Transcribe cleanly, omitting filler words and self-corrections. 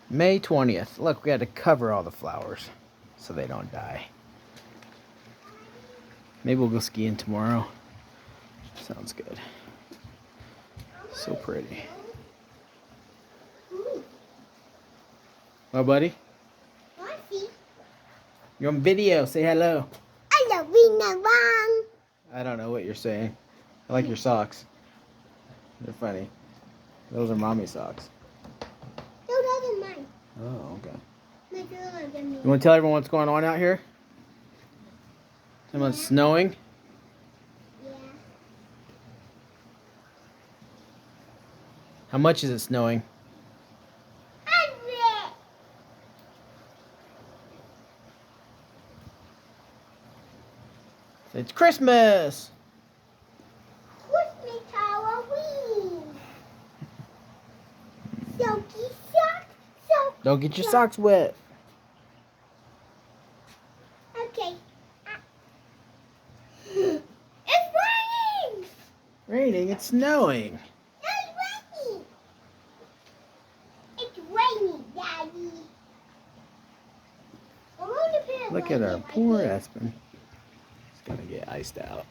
May 20th. Look, we had to cover all the flowers so they don't die. Maybe we'll go skiing tomorrow. Sounds good. So pretty. Oh, buddy? You're on video. Say hello. I don't know what you're saying. I like your socks. They're funny. Those are mommy socks. No, those are mine. Oh, okay. You You want to tell everyone what's going on out here? Tell them it's snowing. Yeah. How much is it snowing? 100. It's Christmas. Christmas Halloween. Silky socks. Don't get your socks wet. Okay. It's raining. Raining. It's snowing. No, it's raining. It's raining, Daddy. Look at our poor Aspen. It's gonna get iced out.